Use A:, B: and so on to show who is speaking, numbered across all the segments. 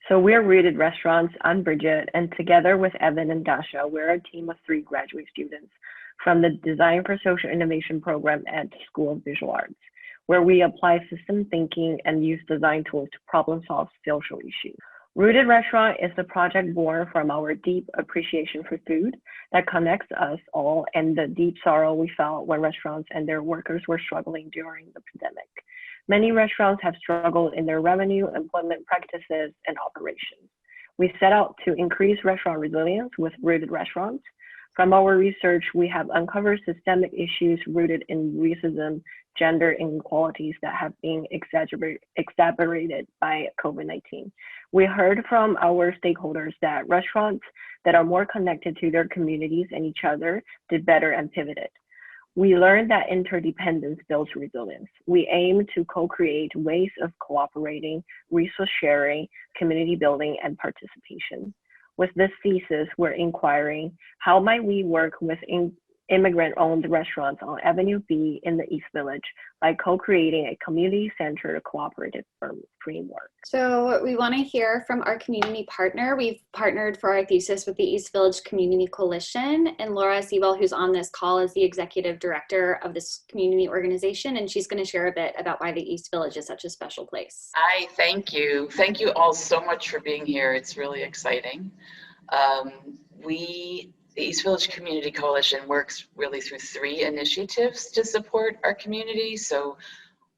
A: So we're Rooted Restaurants. I'm Bridget, and together with Evan and Dasha, we're a team of 3 graduate students from the Design for Social Innovation program at the School of Visual Arts, where we apply system thinking and use design tools to problem solve social issues. Rooted Restaurant is the project born from our deep appreciation for food that connects us all and the deep sorrow we felt when restaurants and their workers were struggling during the pandemic. Many restaurants have struggled in their revenue, employment practices, and operations. We set out to increase restaurant resilience with Rooted Restaurants. From our research, we have uncovered systemic issues rooted in racism, gender inequalities that have been exacerbated by COVID-19. We heard from our stakeholders that restaurants that are more connected to their communities and each other did better and pivoted. We learned that interdependence builds resilience. We aim to co-create ways of cooperating, resource sharing, community building, and participation. With this thesis, we're inquiring, how might we work with immigrant-owned restaurants on Avenue B in the East Village by co-creating a community-centered cooperative framework?
B: So we want to hear from our community partner. We've partnered for our thesis with the East Village Community Coalition, and Laura Sewell, who's on this call, is the executive director of this community organization, and she's going to share a bit about why the East Village is such a special place.
C: Hi, thank you. Thank you all so much for being here. It's really exciting. The East Village Community Coalition works really through 3 initiatives to support our community. So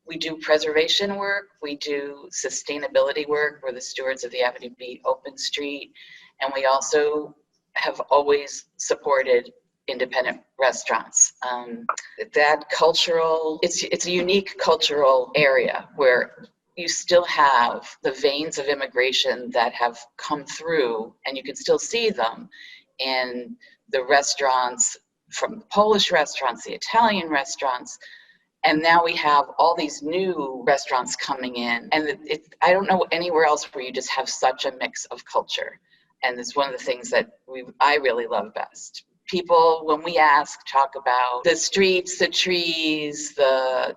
C: we do preservation work, we do sustainability work, we're the stewards of the Avenue B Open Street, and we also have always supported independent restaurants. It's a unique cultural area where you still have the veins of immigration that have come through, and you can still see them in the restaurants, from the Polish restaurants, the Italian restaurants, and now we have all these new restaurants coming in. And I don't know anywhere else where you just have such a mix of culture. And it's one of the things that I really love best. People, when we ask, talk about the streets, the trees, the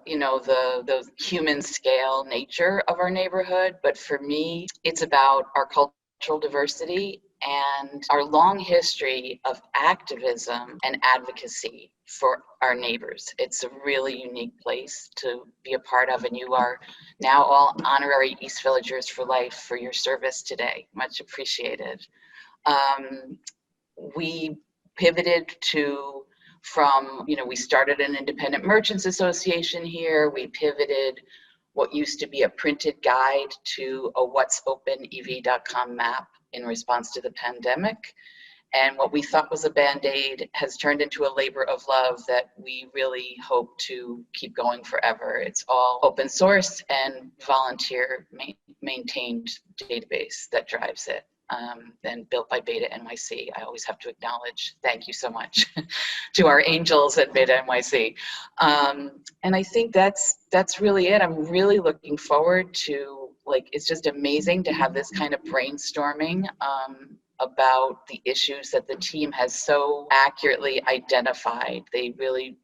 C: human scale nature of our neighborhood. But for me, it's about our cultural diversity and our long history of activism and advocacy for our neighbors. It's a really unique place to be a part of, and you are now all honorary East Villagers for life for your service today. Much appreciated. We pivoted we started an independent merchants association here. We pivoted what used to be a printed guide to a what'sopenev.com map in response to the pandemic. And what we thought was a Band-Aid has turned into a labor of love that we really hope to keep going forever. It's all open source and volunteer maintained database that drives it. And built by BetaNYC. I always have to acknowledge, thank you so much to our angels at BetaNYC. And I think that's really it. I'm really looking forward to, it's just amazing to have this kind of brainstorming about the issues that the team has so accurately identified. They really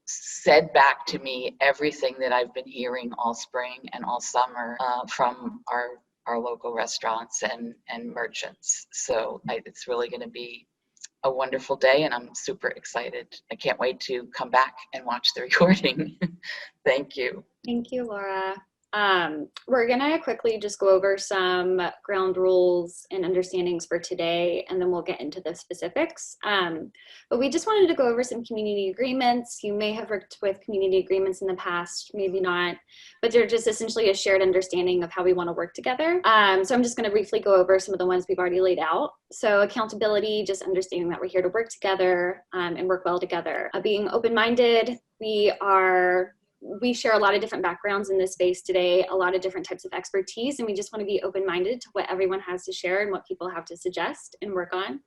C: said back to me everything that I've been hearing all spring and all summer from our local restaurants and merchants. So it's really going to be a wonderful day, and I'm super excited. I can't wait to come back and watch the recording. Thank you.
B: Thank you, Laura. We're gonna quickly just go over some ground rules and understandings for today, and then we'll get into the specifics. But we just wanted to go over some community agreements. You may have worked with community agreements in the past, maybe not, but they're just essentially a shared understanding of how we want to work together. So I'm just gonna briefly go over some of the ones we've already laid out. So accountability, just understanding that we're here to work together and work well together. Being open-minded, we share a lot of different backgrounds in this space today, a lot of different types of expertise, and we just want to be open-minded to what everyone has to share and what people have to suggest and work on.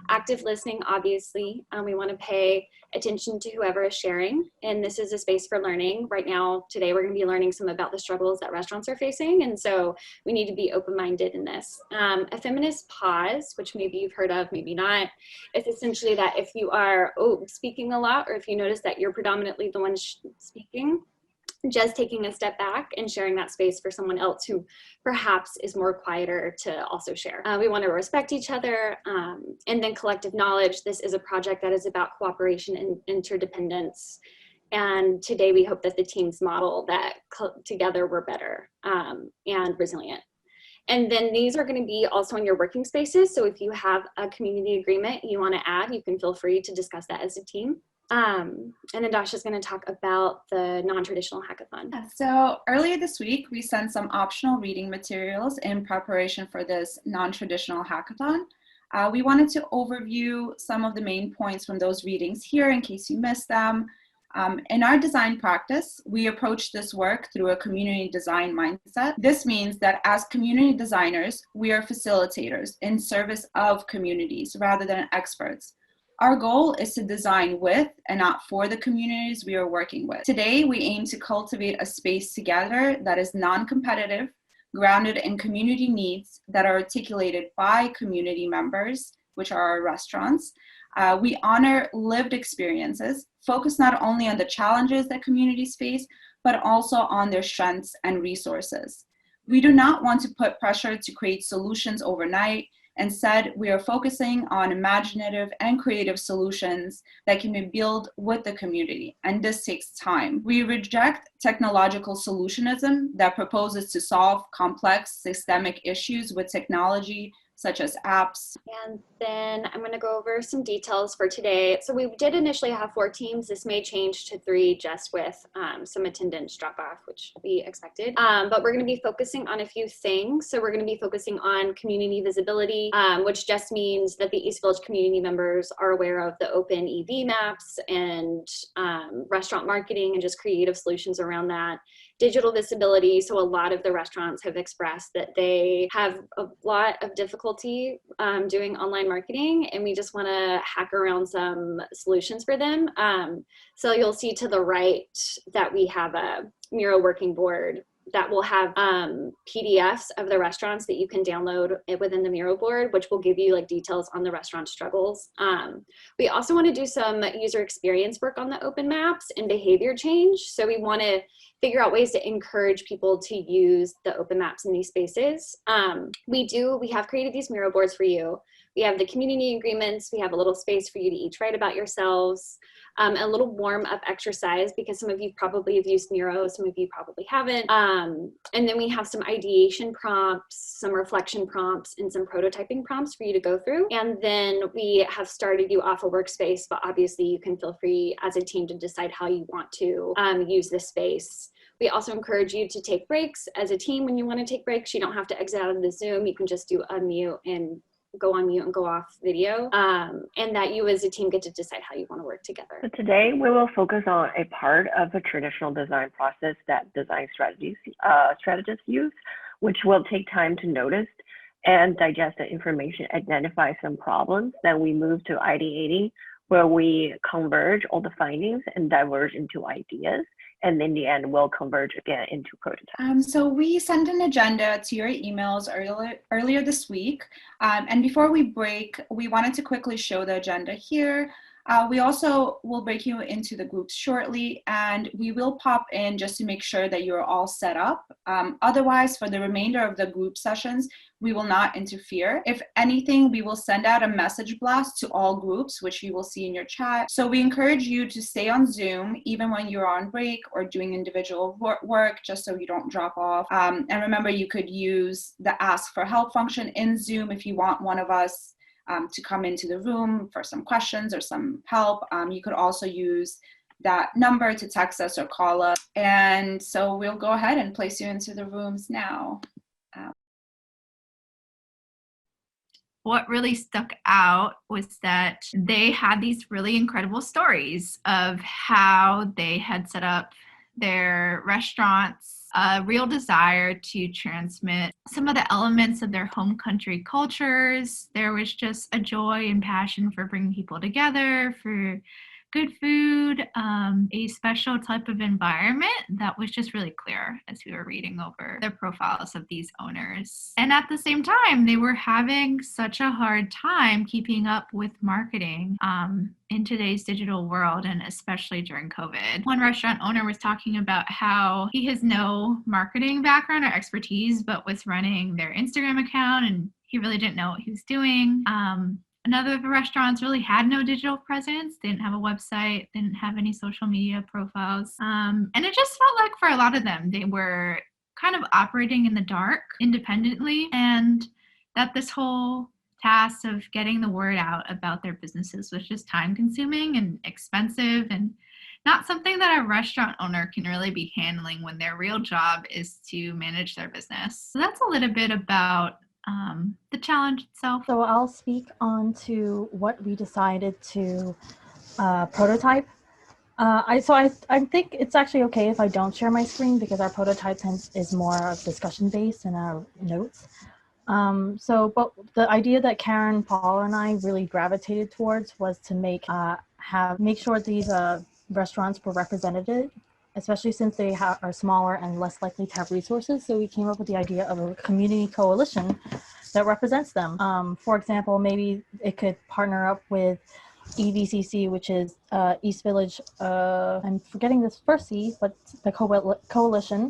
B: Active listening, obviously. We want to pay attention to whoever is sharing, and this is a space for learning. Right now, today, we're going to be learning some about the struggles that restaurants are facing, and so we need to be open-minded in this. A feminist pause, which maybe you've heard of, maybe not. It's essentially that if you are speaking a lot, or if you notice that you're predominantly the one speaking, just taking a step back and sharing that space for someone else who perhaps is more quieter to also share. We want to respect each other, and then collective knowledge. This is a project that is about cooperation and interdependence. And today we hope that the teams model that together we're better and resilient. And then these are going to be also in your working spaces. So if you have a community agreement you want to add, you can feel free to discuss that as a team. And then Dasha's going to talk about the non-traditional hackathon.
D: So earlier this week, we sent some optional reading materials in preparation for this non-traditional hackathon. We wanted to overview some of the main points from those readings here in case you missed them. In our design practice, we approach this work through a community design mindset. This means that as community designers, we are facilitators in service of communities rather than experts. Our goal is to design with and not for the communities we are working with. Today, we aim to cultivate a space together that is non-competitive, grounded in community needs that are articulated by community members, which are our restaurants. We honor lived experiences, focus not only on the challenges that communities face, but also on their strengths and resources. We do not want to put pressure to create solutions overnight. Instead, we are focusing on imaginative and creative solutions that can be built with the community, and this takes time. We reject technological solutionism that proposes to solve complex systemic issues with technology, such as apps.
B: And then I'm going to go over some details for today. So we did initially have 4 teams. This may change to 3 just with some attendance drop off, which we expected. But we're going to be focusing on a few things. So we're going to be focusing on community visibility, which just means that the East Village community members are aware of the open EV maps and restaurant marketing and just creative solutions around that. Digital visibility. So a lot of the restaurants have expressed that they have a lot of difficulty doing online marketing, and we just want to hack around some solutions for them. So you'll see to the right that we have a Miro working board that will have PDFs of the restaurants that you can download within the Miro board, which will give you like details on the restaurant struggles. We also want to do some user experience work on the open maps and behavior change. So we want to figure out ways to encourage people to use the open maps in these spaces. We have created these Miro boards for you. We have the community agreements. We have a little space for you to each write about yourselves. A little warm up exercise because some of you probably have used Miro, some of you probably haven't. And then we have some ideation prompts, some reflection prompts, and some prototyping prompts for you to go through. And then we have started you off a workspace, but obviously you can feel free as a team to decide how you want to use this space. We also encourage you to take breaks as a team. When you want to take breaks, you don't have to exit out of the Zoom. You can just do unmute and go on mute and go off video, and that you as a team get to decide how you want to work together.
A: So today we will focus on a part of a traditional design process that design strategists use, which will take time to notice and digest the information, identify some problems. Then we move to ideating, where we converge all the findings and diverge into ideas. And in the end, we'll converge again into prototypes.
D: So we sent an agenda to your emails earlier this week. And before we break, we wanted to quickly show the agenda here. We also will break you into the groups shortly, and we will pop in just to make sure that you're all set up. Otherwise, for the remainder of the group sessions, we will not interfere. If anything, we will send out a message blast to all groups, which you will see in your chat. So we encourage you to stay on Zoom, even when you're on break or doing individual work, just so you don't drop off. And remember, you could use the ask for help function in Zoom if you want one of us to come into the room for some questions or some help. You could also use that number to text us or call us. And so we'll go ahead and place you into the rooms now.
E: What really stuck out was that they had these really incredible stories of how they had set up their restaurants, a real desire to transmit some of the elements of their home country cultures. There was just a joy and passion for bringing people together, for good food, a special type of environment that was just really clear as we were reading over the profiles of these owners. And at the same time, they were having such a hard time keeping up with marketing in today's digital world, and especially during COVID. One restaurant owner was talking about how he has no marketing background or expertise, but was running their Instagram account and he really didn't know what he was doing. Another of the restaurants really had no digital presence, didn't have a website, didn't have any social media profiles. And it just felt like for a lot of them, they were kind of operating in the dark independently, and that this whole task of getting the word out about their businesses was just time consuming and expensive, and not something that a restaurant owner can really be handling when their real job is to manage their business. So that's a little bit about the challenge itself.
F: So I'll speak on to what we decided to prototype. I think it's actually okay if I don't share my screen, because our prototype is more discussion based in our notes. But the idea that Karen, Paul, and I really gravitated towards was to make sure these restaurants were represented, especially since they are smaller and less likely to have resources. So we came up with the idea of a community coalition that represents them. For example, maybe it could partner up with EVCC, which is East Village, I'm forgetting this first C, but the coalition,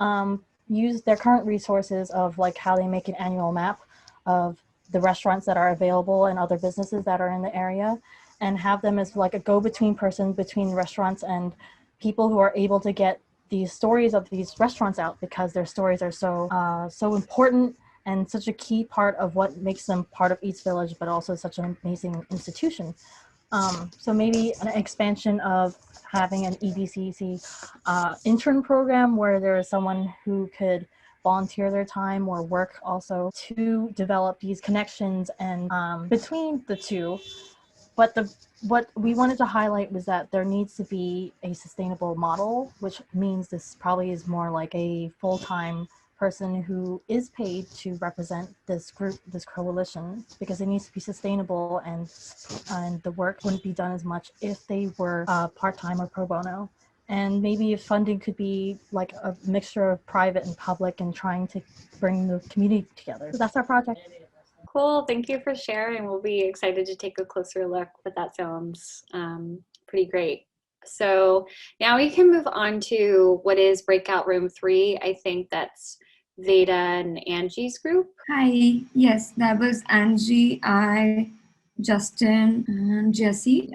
F: use their current resources of like how they make an annual map of the restaurants that are available and other businesses that are in the area, and have them as like a go-between person between restaurants and people who are able to get these stories of these restaurants out, because their stories are so important and such a key part of what makes them part of East Village, but also such an amazing institution. So maybe an expansion of having an EVCC intern program where there is someone who could volunteer their time or work also to develop these connections and between the two. But what we wanted to highlight was that there needs to be a sustainable model, which means this probably is more like a full-time person who is paid to represent this group, this coalition, because it needs to be sustainable, and the work wouldn't be done as much if they were part-time or pro bono. And maybe if funding could be like a mixture of private and public, and trying to bring the community together. So that's our project.
B: Cool, thank you for sharing. We'll be excited to take a closer look, but that sounds pretty great. So now we can move on to what is Breakout Room 3. I think that's Veda and Angie's group.
G: Hi, yes, that was Angie, I, Justin, and Jesse.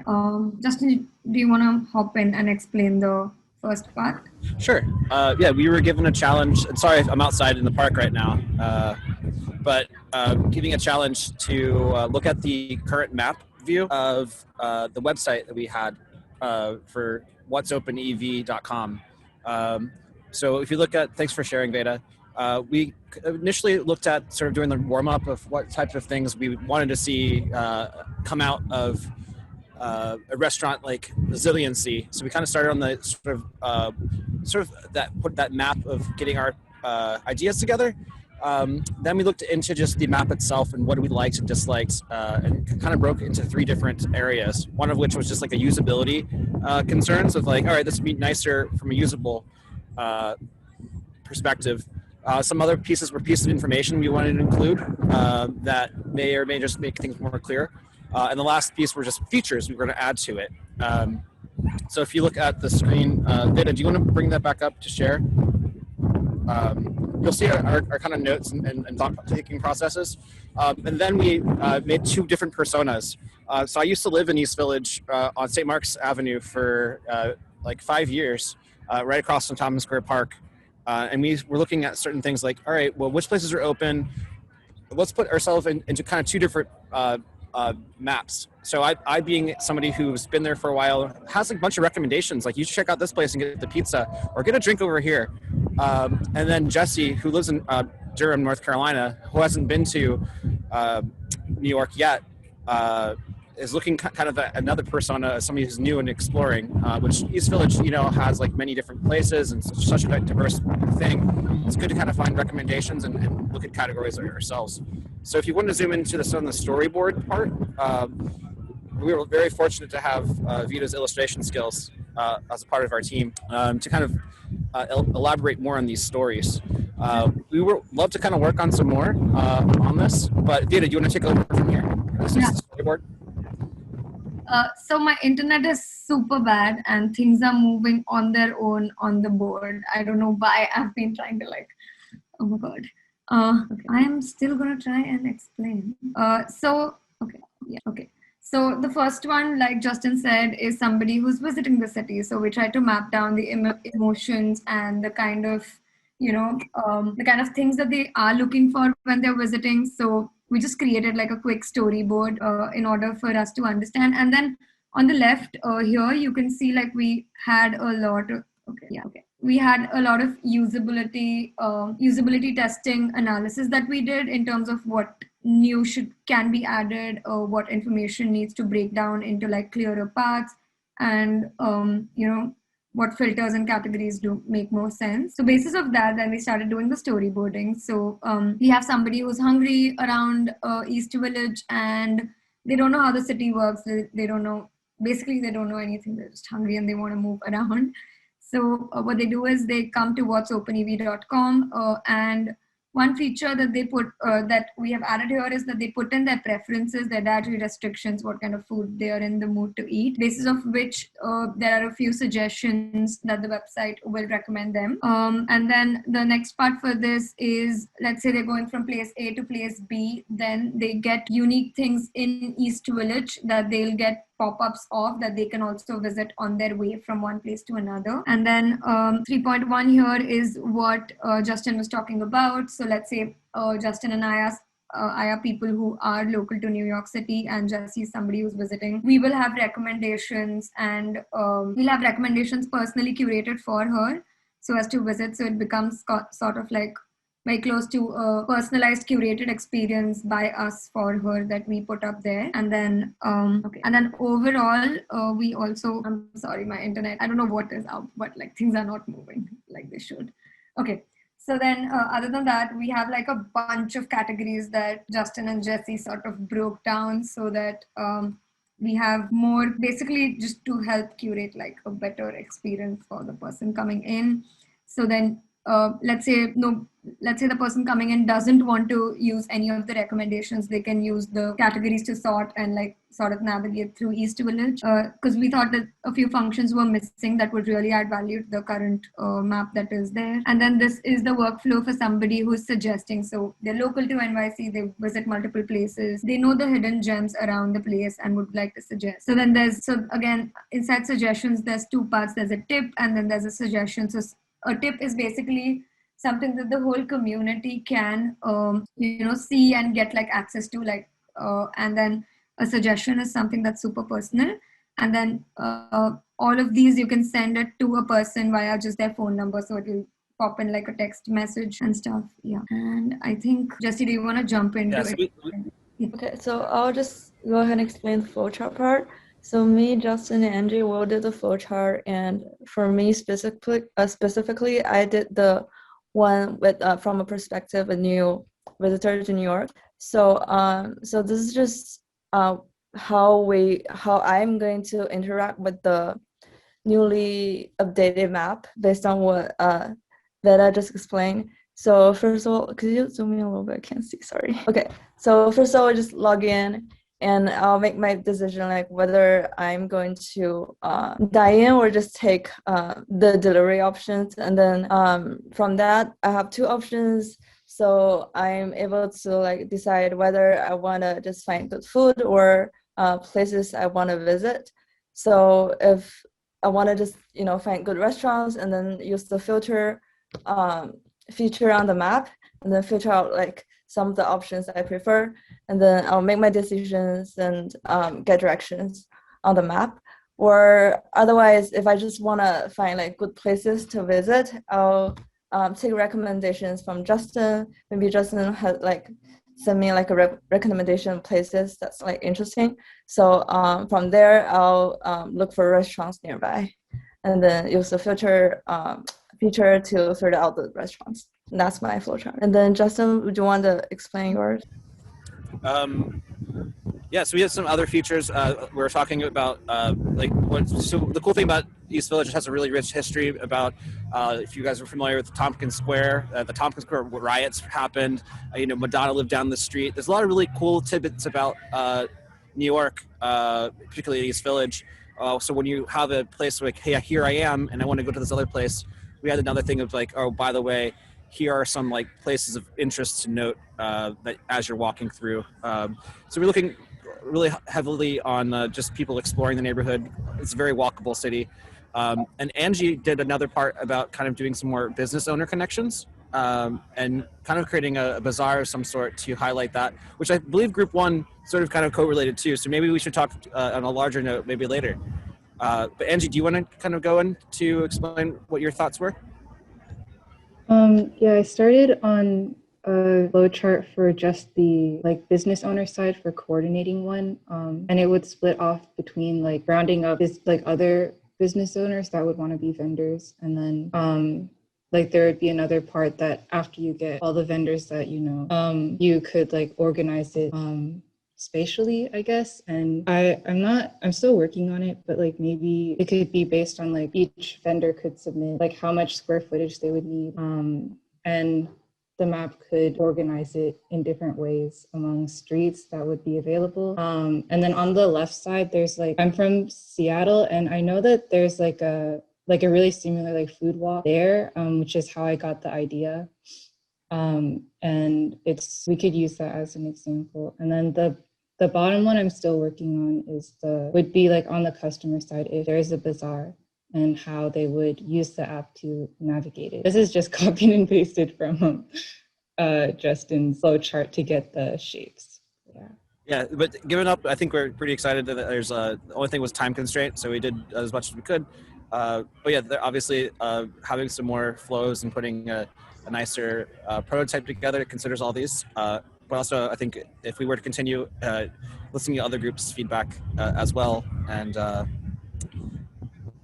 G: Justin, do you want to hop in and explain the first part?
H: Sure. Yeah, we were given a challenge. Sorry, I'm outside in the park right now. But giving a challenge to look at the current map view of the website that we had for what'sopenev.com. So if you look at, thanks for sharing, Veda. We initially looked at sort of doing the warm-up of what types of things we wanted to see come out of a restaurant like resiliency. So we kind of started on the sort of that map of getting our ideas together. Then we looked into just the map itself and what we liked and disliked, and kind of broke into 3 different areas. One of which was just like a usability concerns of like, all right, this would be nicer from a usable perspective. Some other pieces were pieces of information we wanted to include that may or may just make things more clear. And the last piece were just features we were going to add to it. So if you look at the screen, Veda, do you want to bring that back up to share? You'll see our kind of notes and thought-taking processes. And then we made 2 different personas. So I used to live in East Village on St. Mark's Avenue for like 5 years, right across from Thomas Square Park. And we were looking at certain things like, all right, well, which places are open? Let's put ourselves into kind of 2 different maps. So I being somebody who's been there for a while, has a bunch of recommendations, like you should check out this place and get the pizza, or get a drink over here. And then Jesse, who lives in Durham, North Carolina, who hasn't been to New York yet, is looking kind of at another persona, somebody who's new and exploring, which East Village, has like many different places and such a diverse thing. It's good to kind of find recommendations and look at categories ourselves. So if you want to zoom into on the storyboard part, we were very fortunate to have Vita's illustration skills as a part of our team to kind of elaborate more on these stories. We would love to kind of work on some more on this, but Vita, do you want to take over from here? This is the storyboard.
G: So my internet is super bad and things are moving on their own on the board. I don't know why. I've been trying to oh my God. Okay. I am still going to try and explain. So the first one, like Justin said, is somebody who's visiting the city. So we try to map down the emotions and the kind of, the kind of things that they are looking for when they're visiting. So we just created like a quick storyboard in order for us to understand. And then on the left here, you can see like we had a lot of, we had a lot of usability testing analysis that we did in terms of what new can be added, or what information needs to break down into like clearer paths, and what filters and categories do make more sense. So basis of that, then we started doing the storyboarding. So we have somebody who's hungry around East Village, and they don't know how the city works. They don't know, basically they don't know anything. They're just hungry and they want to move around. So what they do is they come to whatsopenev.com, and one feature that they put that we have added here is that they put in their preferences, their dietary restrictions, what kind of food they are in the mood to eat, basis of which there are a few suggestions that the website will recommend them. And then the next part for this is, let's say they're going from place A to place B, then they get unique things in East Village that they'll get pop-ups of that they can also visit on their way from one place to another. And then 3.1 here is what Justin was talking about. So let's say Justin and I are people who are local to New York City, and Jessie is somebody who's visiting. We will have recommendations, and we'll have recommendations personally curated for her so as to visit. So it becomes sort of like very close to a personalized curated experience by us for her that we put up there. And then and then overall we also, I'm sorry, my internet, I don't know what is up, but like things are not moving like they should. Okay, so then other than that, we have like a bunch of categories that Justin and Jessie sort of broke down so that we have more, basically just to help curate like a better experience for the person coming in. So then let's say the person coming in doesn't want to use any of the recommendations, they can use the categories to sort and like sort of navigate through East Village, because we thought that a few functions were missing that would really add value to the current map that is there. And then this is the workflow for somebody who's suggesting. So they're local to NYC, they visit multiple places, they know the hidden gems around the place and would like to suggest. So then again, inside suggestions, there's two parts. There's a tip and then there's a suggestion. So a tip is basically something that the whole community can, see and get like access to, like, and then a suggestion is something that's super personal. And then all of these, you can send it to a person via just their phone number. So it will pop in like a text message and stuff. Yeah. And I think, Jessie, do you want to jump into it?
I: Okay, so I'll just go ahead and explain the flowchart part. So me, Justin, and Angie will do the flowchart, and for me specifically, I did the one with from a perspective a new visitor to New York. So so this is just how I'm going to interact with the newly updated map based on what that I just explained. So first of all, could you zoom in a little bit? I can't see, sorry. Okay, so first of all, I just log in and I'll make my decision like whether I'm going to dine in or just take the delivery options. And then from that, I have two options. So I'm able to like decide whether I want to just find good food or places I want to visit. So if I want to just, find good restaurants and then use the filter feature on the map and then filter out like some of the options I prefer, and then I'll make my decisions and get directions on the map. Or otherwise, if I just want to find like good places to visit, I'll take recommendations from Justin. Maybe Justin has like send me like a recommendation of places that's like interesting. So from there, I'll look for restaurants nearby, and then use the filter feature to filter out the restaurants. And that's my flowchart. And then Justin, would you want to explain yours?
H: Yeah, so we have some other features. We're talking about so the cool thing about East Village, it has a really rich history about, if you guys are familiar with Tompkins Square, the Tompkins Square riots happened, Madonna lived down the street. There's a lot of really cool tidbits about New York, particularly East Village. So when you have a place like, hey, here I am, and I want to go to this other place, we had another thing of like, oh, by the way, here are some like places of interest to note that as you're walking through. So we're looking really heavily on just people exploring the neighborhood. It's a very walkable city. And Angie did another part about kind of doing some more business owner connections and kind of creating a bazaar of some sort to highlight that, which I believe Group 1 sort of kind of co-related too. So maybe we should talk on a larger note maybe later. But Angie, do you want to kind of go in to explain what your thoughts were?
J: Yeah, I started on a flow chart for just the business owner side for coordinating one, and it would split off between like rounding up other business owners that would want to be vendors, and then there would be another part that after you get all the vendors that you could organize it spatially, I guess. And I'm still working on it, but maybe it could be based on each vendor could submit how much square footage they would need, and the map could organize it in different ways among streets that would be available. And then on the left side, there's I'm from Seattle, and I know that there's a really similar food walk there, which is how I got the idea. And we could use that as an example. And then the bottom one I'm still working on would be on the customer side, if there is a bazaar, and how they would use the app to navigate it. This is just copied and pasted from Justin's flow chart to get the shapes. Yeah.
H: Yeah, but given up, I think we're pretty excited that there's the only thing was time constraint, so we did as much as we could. But yeah, obviously having some more flows and putting a nicer prototype together considers all these. But also, I think if we were to continue listening to other groups' feedback as well, and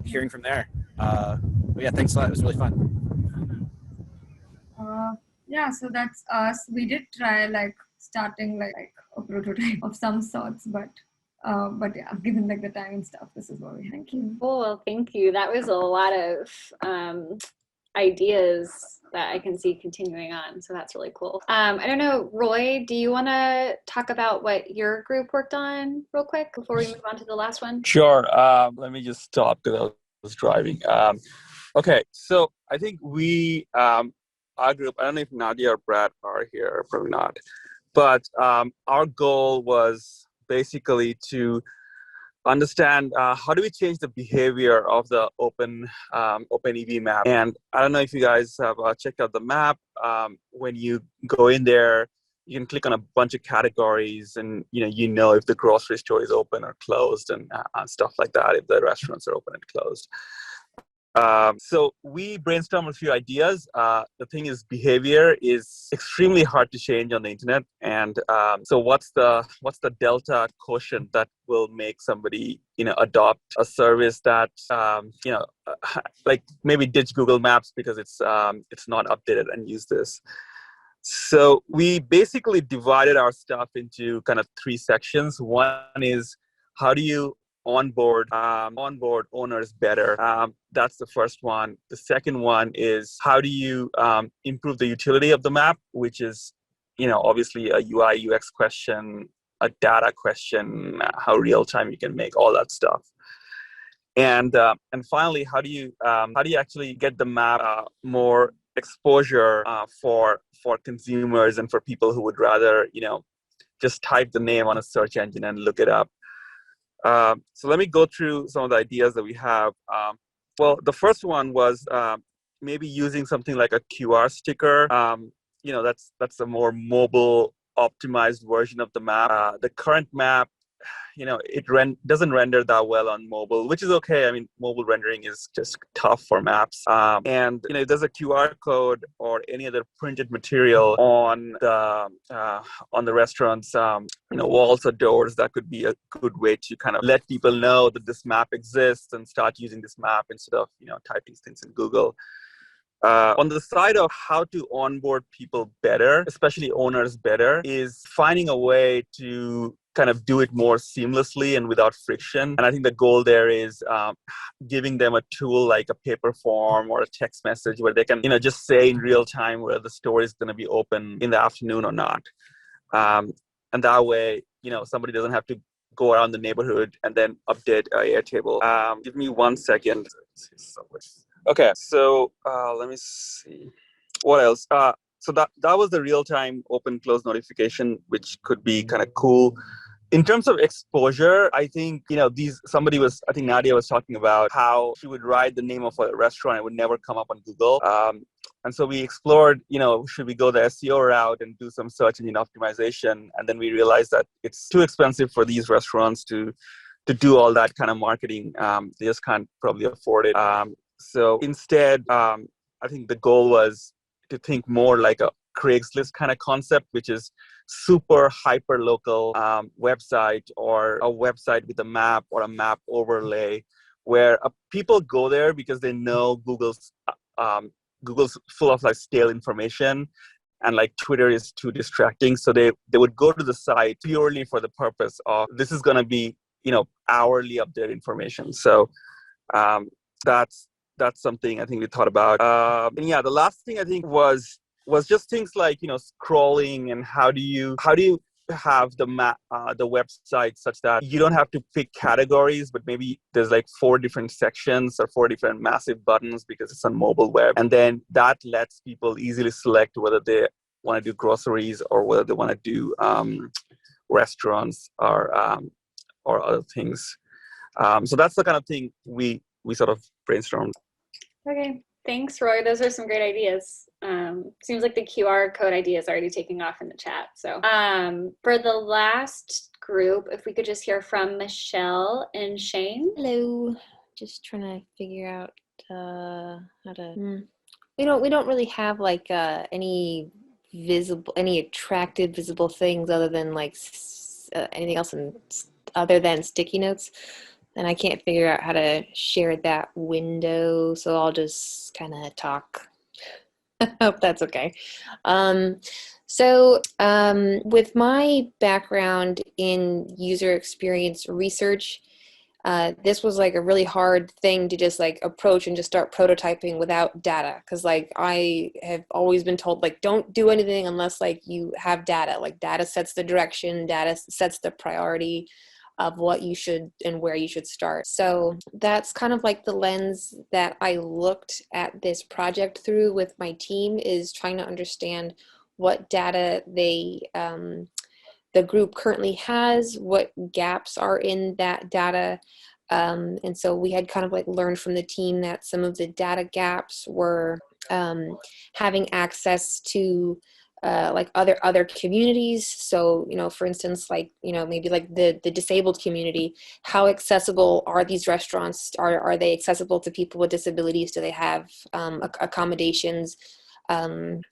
H: hearing from there. But yeah, thanks a lot. It was really fun.
G: Yeah, so that's us. We did try starting a prototype of some sorts, but yeah, given the time and stuff, this is what we thank you.
B: Cool, well, thank you. That was a lot of ideas that I can see continuing on, so that's really cool. I don't know, Roy, do you want to talk about what your group worked on real quick before we move on to the last one?
K: Sure. Let me just stop because I was driving. Okay, so I think our group, I don't know if Nadia or Brad are here, probably not, but our goal was basically to understand how do we change the behavior of the open EV map. And I don't know if you guys have checked out the map. When you go in there, you can click on a bunch of categories, and you know if the grocery store is open or closed, and stuff like that, if the restaurants are open and closed. So we brainstormed a few ideas. The thing is, behavior is extremely hard to change on the internet, and so what's the delta quotient that will make somebody adopt a service that maybe ditch Google Maps because it's not updated and use this. So we basically divided our stuff into kind of 3 sections. One is, how do you onboard owners better? That's the first one. The second one is, how do you improve the utility of the map, which is obviously a UI UX question, a data question, how real time you can make all that stuff. And finally, how do you actually get the map more exposure for consumers and for people who would rather just type the name on a search engine and look it up. So let me go through some of the ideas that we have. Well, the first one was maybe using something like a QR sticker. That's a more mobile optimized version of the map. The current map, it doesn't render that well on mobile, which is okay. I mean, mobile rendering is just tough for maps. And if there's a QR code or any other printed material on the restaurant's walls or doors, that could be a good way to kind of let people know that this map exists and start using this map instead of typing things in Google. On the side of how to onboard people better, especially owners better, is finding a way to kind of do it more seamlessly and without friction. And I think the goal there is giving them a tool like a paper form or a text message where they can, just say in real time whether the store is going to be open in the afternoon or not. And that way, somebody doesn't have to go around the neighborhood and then update Airtable. Give me 1 second. Okay, so let me see. What else? So that was the real-time open-close notification, which could be kind of cool. In terms of exposure, I think, I think Nadia was talking about how she would write the name of a restaurant. It would never come up on Google. And so we explored, should we go the SEO route and do some search engine optimization? And then we realized that it's too expensive for these restaurants to do all that kind of marketing. They just can't probably afford it. So instead, I think the goal was to think more like a Craigslist kind of concept, which is super hyper local website, or a website with a map or a map overlay, where people go there because they know Google's full of like stale information, and like Twitter is too distracting. So they would go to the site purely for the purpose of, this is going to be hourly updated information. So that's something I think we thought about. And yeah, the last thing I think was just things like scrolling, and how do you have the map, the website such that you don't have to pick categories, but maybe there's like 4 different sections or 4 different massive buttons because it's on mobile web, and then that lets people easily select whether they want to do groceries or whether they want to do restaurants or other things. So that's the kind of thing we sort of brainstormed.
B: Okay, thanks, Roy. Those are some great ideas. Seems like the QR code idea is already taking off in the chat. So for the last group, if we could just hear from Michelle and Shane.
L: Hello. Just trying to figure out how to. We don't really have like any attractive visible things other than like anything else other than sticky notes. And I can't figure out how to share that window, so I'll just kind of talk. I hope that's okay. So with my background in user experience research, this was like a really hard thing to just like approach and just start prototyping without data. Cause like I have always been told like, don't do anything unless like you have data. Like data sets the direction, data sets the priority of what you should and where you should start. So that's kind of like the lens that I looked at this project through with my team, is trying to understand what data the group currently has, what gaps are in that data. And so we had kind of like learned from the team that some of the data gaps were having access to like other communities. So, for instance, like, maybe like the disabled community, how accessible are these restaurants? Are they accessible to people with disabilities? Do they have accommodations?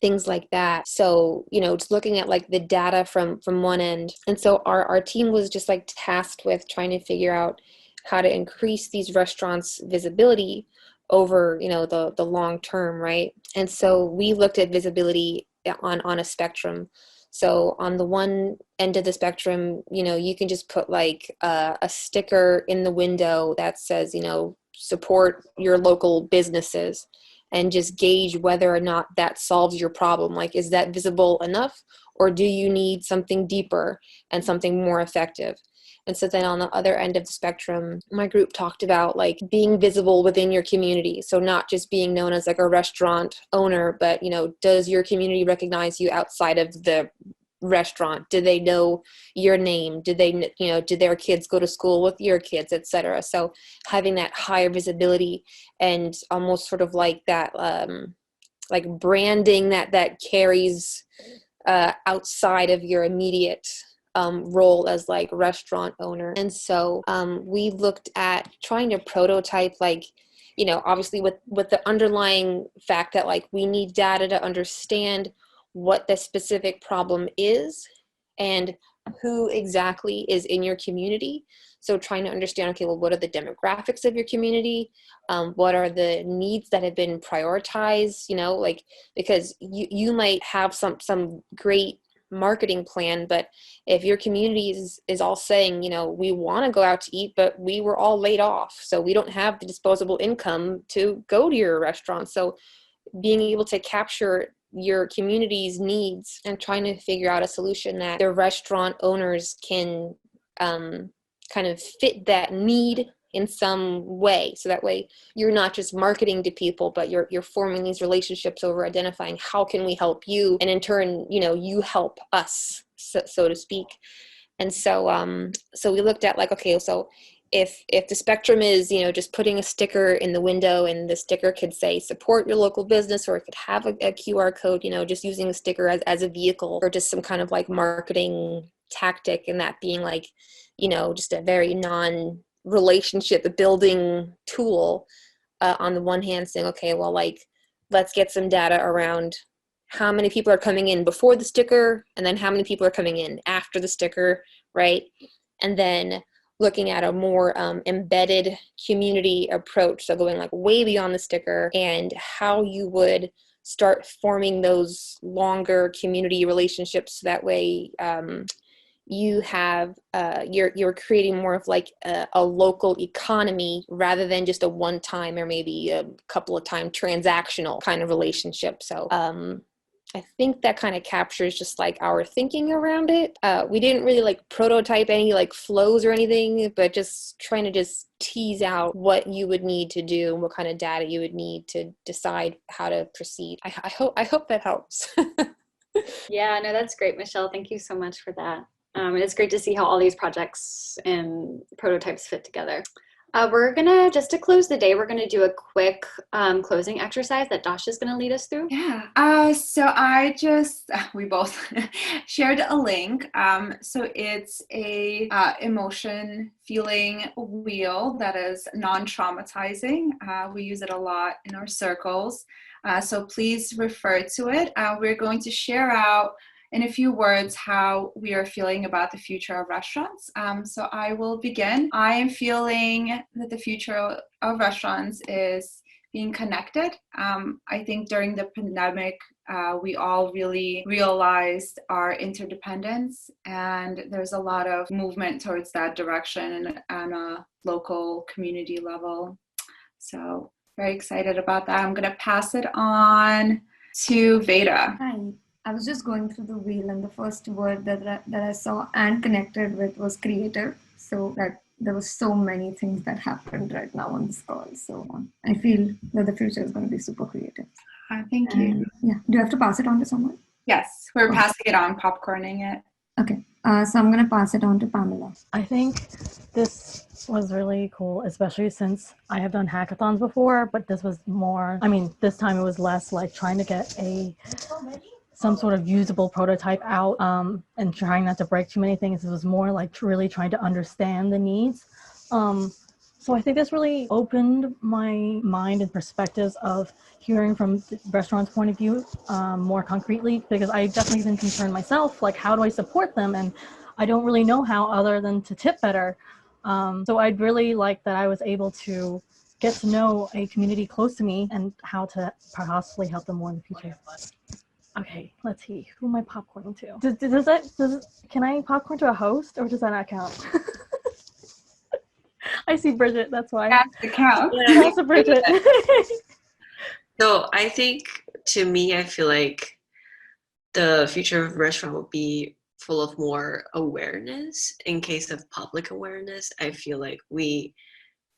L: Things like that. So, it's looking at like the data from one end. And so our team was just like tasked with trying to figure out how to increase these restaurants' visibility over, the long term, right? And so we looked at visibility on a spectrum. So on the one end of the spectrum, you can just put like a sticker in the window that says, support your local businesses, and just gauge whether or not that solves your problem. Like, is that visible enough, or do you need something deeper and something more effective? And so then on the other end of the spectrum, my group talked about like being visible within your community. So not just being known as like a restaurant owner, but, does your community recognize you outside of the restaurant? Do they know your name? Do they, do their kids go to school with your kids, etc.? So having that higher visibility and almost sort of like that, like branding that carries outside of your immediate role as like restaurant owner. And so we looked at trying to prototype, like, obviously with the underlying fact that like we need data to understand what the specific problem is and who exactly is in your community. So trying to understand, okay, well, what are the demographics of your community? What are the needs that have been prioritized? Like, because you might have some great marketing plan. But if your community is all saying, you know, we want to go out to eat, but we were all laid off, so we don't have the disposable income to go to your restaurant. So being able to capture your community's needs and trying to figure out a solution that the restaurant owners can kind of fit that need in some way. So that way you're not just marketing to people, but you're forming these relationships over identifying how can we help you, and in turn, you know, you help us, so to speak. And so so we looked at like, okay, so if the spectrum is, you know, just putting a sticker in the window, and the sticker could say support your local business, or it could have a QR code, you know, just using a sticker as a vehicle, or just some kind of like marketing tactic, and that being like, you know, just a very non-relationship building tool, on the one hand, saying, okay, well, like, let's get some data around how many people are coming in before the sticker, and then how many people are coming in after the sticker, right? And then looking at a more embedded community approach, so going like way beyond the sticker, and how you would start forming those longer community relationships. So that way you have you're creating more of like a local economy, rather than just a one-time or maybe a couple of time transactional kind of relationship. So I think that kind of captures just like our thinking around it. We didn't really like prototype any like flows or anything, but just trying to just tease out what you would need to do and what kind of data you would need to decide how to proceed. I hope that helps.
B: Yeah, no, that's great, Michelle. Thank you so much for that. And it's great to see how all these projects and prototypes fit together. We're gonna, just to close the day, we're gonna do a quick closing exercise that Dasha is gonna lead us through.
D: Yeah, so we both shared a link. So it's a emotion feeling wheel that is non-traumatizing. We use it a lot in our circles. So please refer to it. We're going to share out in a few words how we are feeling about the future of restaurants. So I will begin. I am feeling that the future of restaurants is being connected. I think during the pandemic, we all really realized our interdependence, and there's a lot of movement towards that direction on a local community level. So very excited about that. I'm gonna pass it on to Veda.
G: Hi. I was just going through the wheel, and the first word that I saw and connected with was creative. So that there were so many things that happened right now on this call. So I feel that the future is going to be super creative.
D: Thank you.
G: Yeah. Do you have to pass it on to someone?
D: Yes, we're passing it on, popcorning it.
G: Okay. So I'm going to pass it on to Pamela.
F: I think this was really cool, especially since I have done hackathons before, but this was more, I mean, this time it was less like trying to get some sort of usable prototype out and trying not to break too many things. It was more like really trying to understand the needs. So I think this really opened my mind and perspectives of hearing from the restaurant's point of view more concretely, because I definitely been concerned myself, like how do I support them? And I don't really know how other than to tip better. So I'd really like that I was able to get to know a community close to me and how to possibly help them more in the future. Okay, let's see. Who am I popcorning to? Can I popcorn to a host, or does that not count? I see Bridget, that's why.
D: That's the count.
F: Also Bridget.
M: So I think, to me, I feel like the future of restaurant will be full of more awareness. In case of public awareness, I feel like we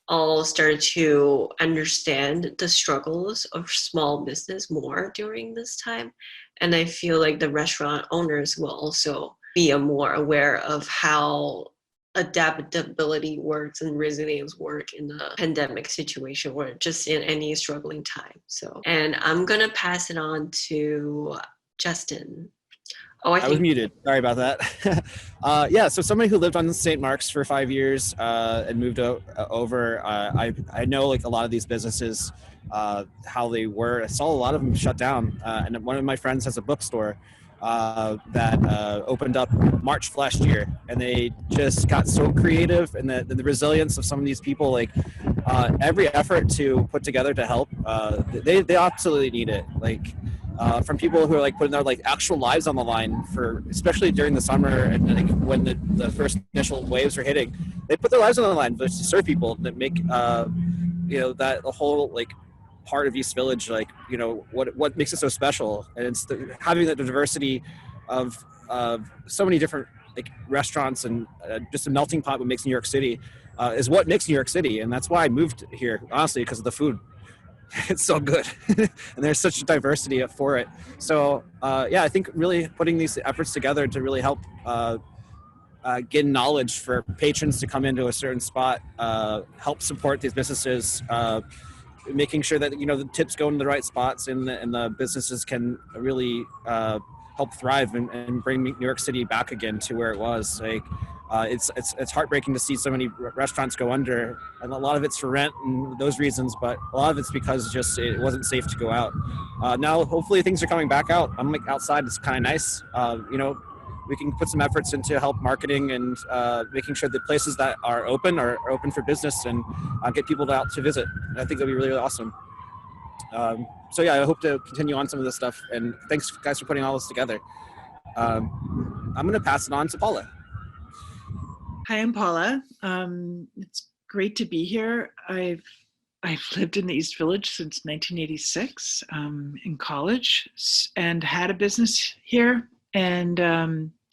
M: all started to understand the struggles of small business more during this time. And I feel like the restaurant owners will also be more aware of how adaptability works and resilience work in a pandemic situation, or just in any struggling time. So, and I'm gonna pass it on to Justin. Oh,
H: I was muted. Sorry about that. Yeah, so somebody who lived on St. Mark's for 5 years and moved over, I know like a lot of these businesses, how they were. I saw a lot of them shut down. And one of my friends has a bookstore that opened up March last year, and they just got so creative, and the resilience of some of these people, like every effort to put together to help, they absolutely need it. Like from people who are like putting their like actual lives on the line for, especially during the summer and like when the first initial waves are hitting, they put their lives on the line to serve people that make that the whole like part of East Village, like what makes it so special. And it's having that diversity of so many different like restaurants and just a melting pot what makes New York City is what makes New York City. And that's why I moved here, honestly, because of the food. It's so good. And there's such a diversity for it. So I think really putting these efforts together to really help get knowledge for patrons to come into a certain spot, help support these businesses, making sure that the tips go in the right spots and the businesses can really help thrive and bring New York City back again to where it was. Like it's heartbreaking to see so many restaurants go under, and a lot of it's for rent and those reasons, but a lot of it's because just it wasn't safe to go out. Now hopefully things are coming back out. I'm like outside, it's kind of nice. We can put some efforts into help marketing and making sure that places that are open for business and get people out to visit. I think that'd be really, really awesome. I hope to continue on some of this stuff, and thanks guys for putting all this together. I'm going to pass it on to Paula.
N: Hi, I'm Paula. It's great to be here. I've lived in the East Village since 1986 in college and had a business here. And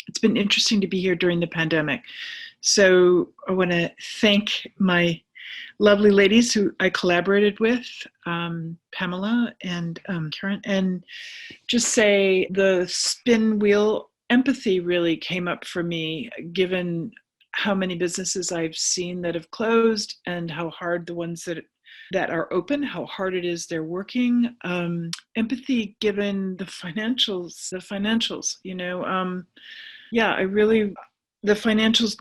N: it's been interesting to be here during the pandemic. So I want to thank my lovely ladies who I collaborated with, Pamela and Karen, and just say the spin wheel empathy really came up for me, given how many businesses I've seen that have closed and how hard the ones that are open, how hard it is they're working. Empathy given the financials, the financials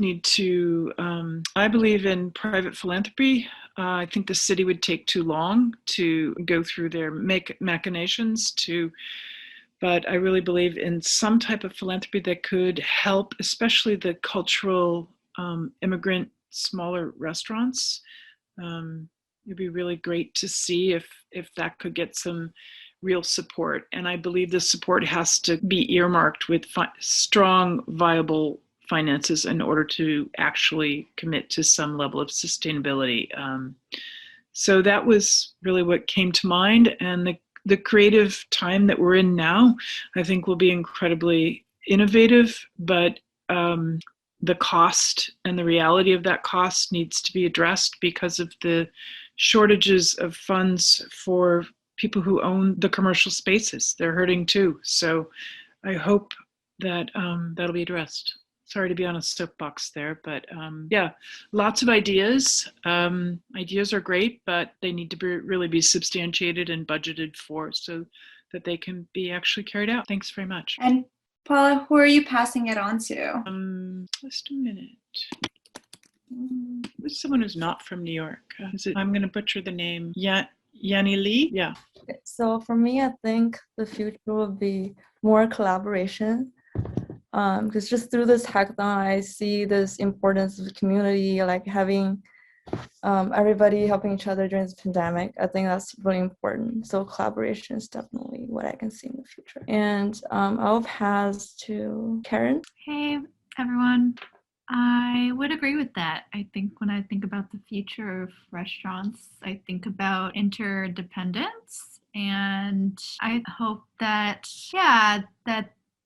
N: need to, I believe in private philanthropy. I think the city would take too long to go through their machinations but I really believe in some type of philanthropy that could help, especially the cultural immigrant smaller restaurants. It'd be really great to see if that could get some real support. And I believe the support has to be earmarked with strong, viable finances in order to actually commit to some level of sustainability. So that was really what came to mind. And the creative time that we're in now, I think will be incredibly innovative, but the cost and the reality of that cost needs to be addressed because of the shortages of funds for people who own the commercial spaces. They're hurting too. So I hope that that'll be addressed. Sorry to be on a soapbox there, but lots of ideas. Ideas are great, but they need to really be substantiated and budgeted for so that they can be actually carried out. Thanks very much.
D: And Paula, who are you passing it on to?
N: Just a minute. It's someone who's not from New York. I'm going to butcher the name. Yanni Lee? Yeah.
I: So for me, I think the future will be more collaboration. Because just through this hackathon, I see this importance of the community, like having everybody helping each other during this pandemic. I think that's really important. So collaboration is definitely what I can see in the future. And I'll pass to Karen.
E: Hey, everyone. I would agree with that. I think when I think about the future of restaurants, I think about interdependence. And I hope that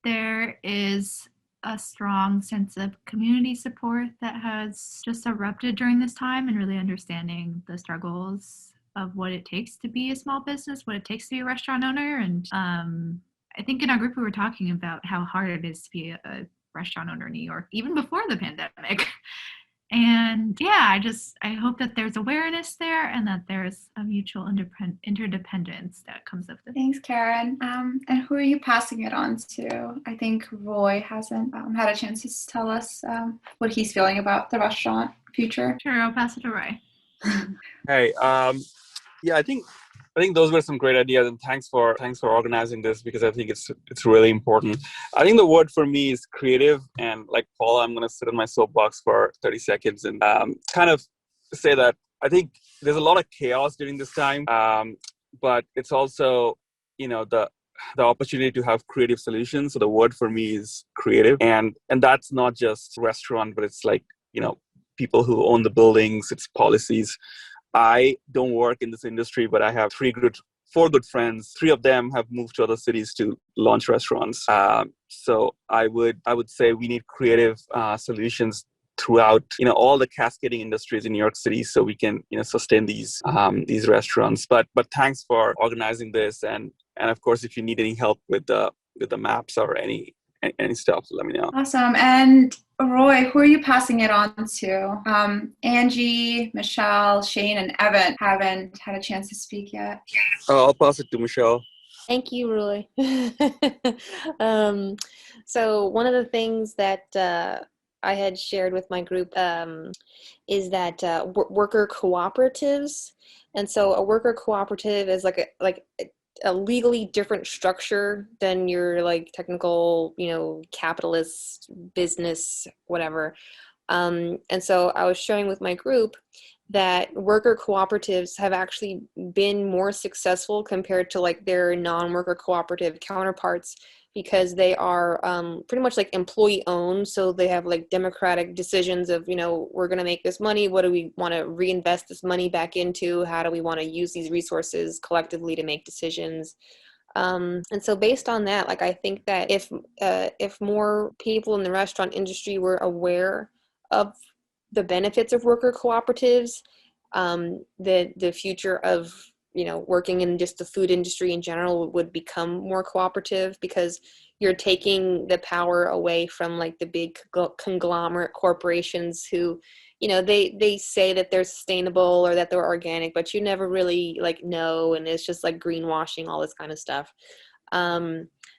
E: there is a strong sense of community support that has just erupted during this time, and really understanding the struggles of what it takes to be a small business, what it takes to be a restaurant owner. And I think in our group we were talking about how hard it is to be a restaurant owner in New York, even before the pandemic. And I hope that there's awareness there and that there's a mutual interdependence that comes up.
D: Thanks, Karen. And who are you passing it on to? I think Roy hasn't had a chance to tell us what he's feeling about the restaurant future.
E: Sure, I'll pass it to Roy.
K: Hey, I think those were some great ideas, and thanks for organizing this, because I think it's really important. I think the word for me is creative, and like Paula, I'm going to sit on my soapbox for 30 seconds and kind of say that I think there's a lot of chaos during this time, but it's also, the the opportunity to have creative solutions. So the word for me is creative, and that's not just restaurant, but it's like, people who own the buildings, it's policies. I don't work in this industry, but I have four good friends. Three of them have moved to other cities to launch restaurants. So I would say we need creative solutions throughout, all the cascading industries in New York City, so we can, sustain these restaurants. But thanks for organizing this, and of course, if you need any help with the maps or any stuff, let me know.
D: Awesome. And Roy, who are you passing it on to? Angie, Michelle, Shane, and Evan haven't had a chance to speak yet.
K: I'll pass it to Michelle.
L: Thank you, Roy. So one of the things that I had shared with my group is that worker cooperatives. And so a worker cooperative is like a legally different structure than your like technical, capitalist business, whatever. And so I was sharing with my group that worker cooperatives have actually been more successful compared to like their non-worker cooperative counterparts, because they are pretty much like employee owned. So they have like democratic decisions of, we're going to make this money. What do we want to reinvest this money back into? How do we want to use these resources collectively to make decisions? And so based on that, like, I think that if more people in the restaurant industry were aware of the benefits of worker cooperatives, the future of working in just the food industry in general would become more cooperative, because you're taking the power away from like the big conglomerate corporations who, they say that they're sustainable or that they're organic, but you never really like know, and it's just like greenwashing, all this kind of stuff.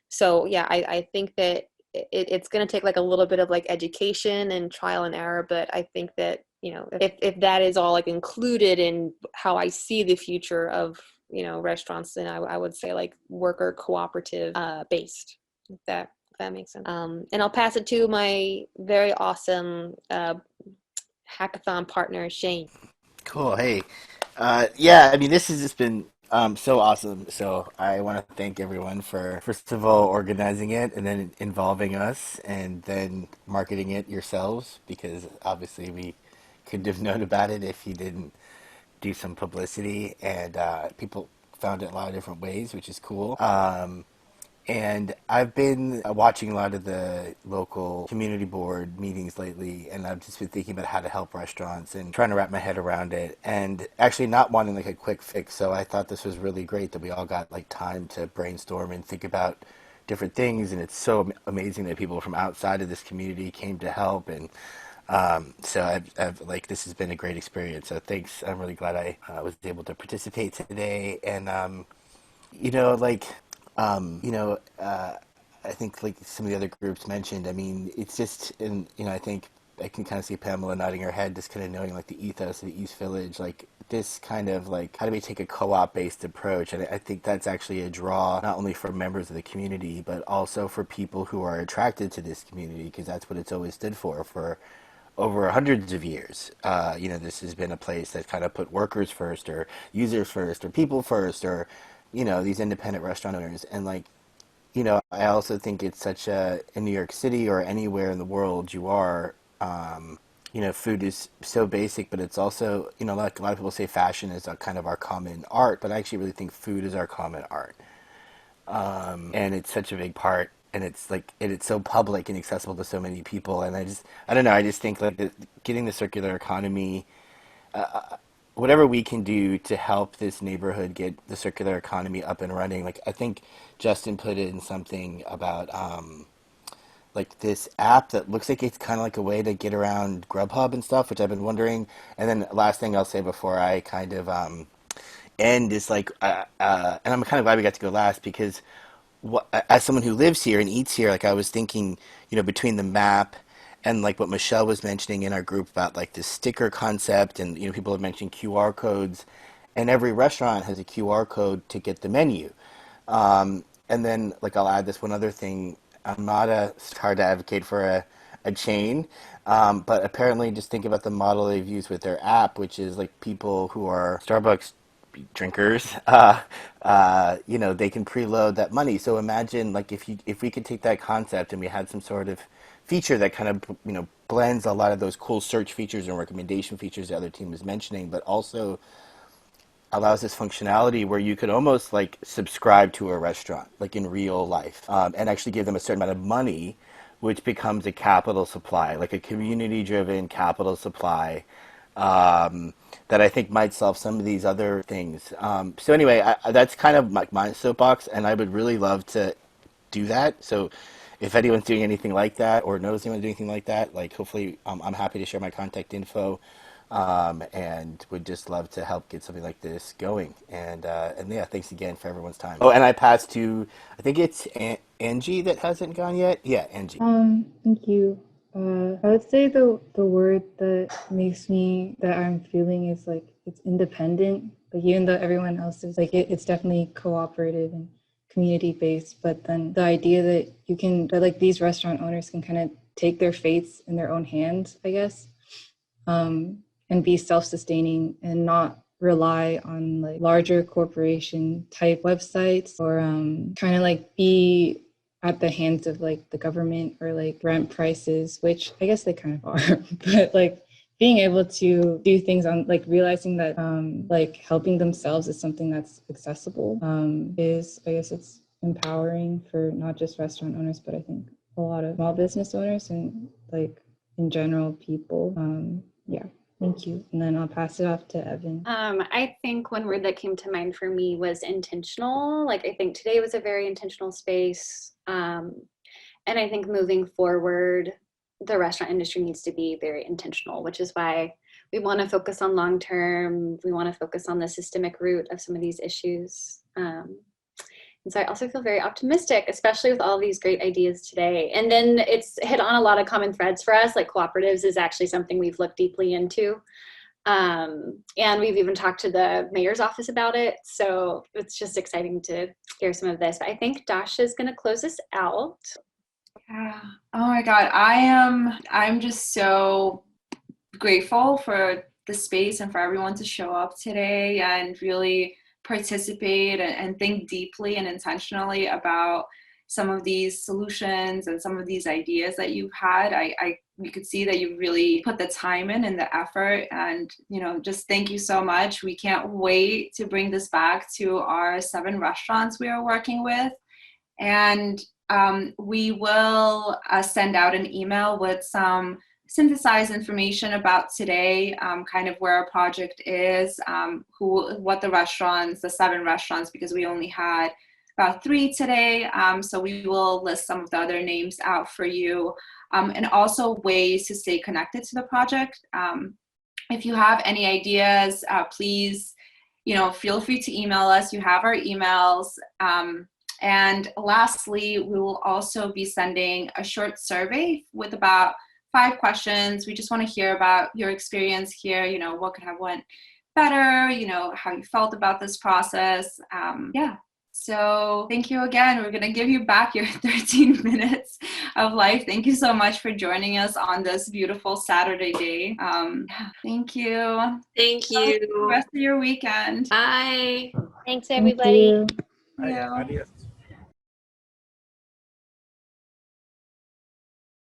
L: So yeah, I think that it's going to take like a little bit of like education and trial and error, but I think that if that is all like included in how I see the future of restaurants, then I would say like worker cooperative based, if that makes sense. And I'll pass it to my very awesome hackathon partner, Shane.
O: Cool. Hey, yeah, I mean, this has just been so awesome. So I want to thank everyone for, first of all, organizing it, and then involving us, and then marketing it yourselves, because obviously we couldn't have known about it if you didn't do some publicity, and people found it a lot of different ways, which is cool. And I've been watching a lot of the local community board meetings lately, and I've just been thinking about how to help restaurants and trying to wrap my head around it, and actually not wanting like a quick fix. So I thought this was really great that we all got like time to brainstorm and think about different things, and it's so amazing that people from outside of this community came to help. And so I've like, this has been a great experience. So thanks. I'm really glad I was able to participate today. And I think like some of the other groups mentioned, I mean, it's just, and I think I can kind of see Pamela nodding her head, just kind of knowing like the ethos of the East Village, like this kind of like, how do we take a co-op based approach? And I think that's actually a draw, not only for members of the community, but also for people who are attracted to this community, because that's what it's always stood for over hundreds of years. This has been a place that kind of put workers first, or users first, or people first, or these independent restaurant owners. And like, I also think it's such a, in New York City or anywhere in the world you are, food is so basic, but it's also, like a lot of people say fashion is a kind of our common art, but I actually really think food is our common art. And it's such a big part, and it's like, it's so public and accessible to so many people. And I don't know, I just think like getting the circular economy, whatever we can do to help this neighborhood get the circular economy up and running. Like, I think Justin put in something about like this app that looks like it's kind of like a way to get around Grubhub and stuff, which I've been wondering. And then last thing I'll say before I kind of end is like, and I'm kind of glad we got to go last, because as someone who lives here and eats here, like I was thinking, between the map and like what Michelle was mentioning in our group about like this sticker concept, and people have mentioned QR codes, and every restaurant has a QR code to get the menu. And then like I'll add this one other thing. I'm not hard to advocate for a chain, but apparently just think about the model they've used with their app, which is like people who are Starbucks drinkers, they can preload that money. So imagine like if we could take that concept and we had some sort of feature that kind of blends a lot of those cool search features and recommendation features the other team was mentioning, but also allows this functionality where you could almost like subscribe to a restaurant, like in real life, and actually give them a certain amount of money, which becomes a capital supply, like a community-driven capital supply that I think might solve some of these other things. So anyway, that's kind of my soapbox, and I would really love to do that. So if anyone's doing anything like that or knows anyone doing anything like that, like hopefully I'm happy to share my contact info. And would just love to help get something like this going. And yeah, thanks again for everyone's time. Oh, and I passed to, I think it's Angie that hasn't gone yet. Yeah, Angie.
J: Thank you. I would say the word that I'm feeling is like it's independent. Like even though everyone else is like it's definitely cooperative and community based, but then the idea that like these restaurant owners can kind of take their fates in their own hands, I guess. And be self-sustaining and not rely on like larger corporation type websites or kind of like be at the hands of like the government or like rent prices, which I guess they kind of are, but like being able to do things on like realizing that like helping themselves is something that's accessible is, I guess it's empowering for not just restaurant owners, but I think a lot of small business owners and like in general people. Yeah. Thank you. And then I'll pass it off to Evan.
B: I think one word that came to mind for me was intentional. Like I think today was a very intentional space. And I think moving forward, the restaurant industry needs to be very intentional, which is why we want to focus on long-term. We want to focus on the systemic root of some of these issues. And so I also feel very optimistic, especially with all these great ideas today. And then it's hit on a lot of common threads for us, like cooperatives is actually something we've looked deeply into. And we've even talked to the mayor's office about it. So it's just exciting to hear some of this. But I think Dasha is going to close us out.
D: Yeah. Oh my God. I'm just so grateful for the space and for everyone to show up today and really participate and think deeply and intentionally about some of these solutions and some of these ideas that you've had. We could see that you really put the time in and the effort, and just thank you so much. We can't wait to bring this back to our 7 restaurants we are working with, and we will send out an email with some synthesized information about today, kind of where our project is, what the restaurants, the 7 restaurants, because we only had about 3 today. So we will list some of the other names out for you, and also ways to stay connected to the project. If you have any ideas, please, feel free to email us. You have our emails. And lastly, we will also be sending a short survey with about 5 questions. We just want to hear about your experience here, what could have went better, how you felt about this process. Yeah. So thank you again. We're going to give you back your 13 minutes of life. Thank you so much for joining us on this beautiful Saturday day. Thank you.
M: Thank you.
D: Have the rest of your weekend.
M: Bye.
L: Thanks, everybody.
J: Thank you.
O: Adios.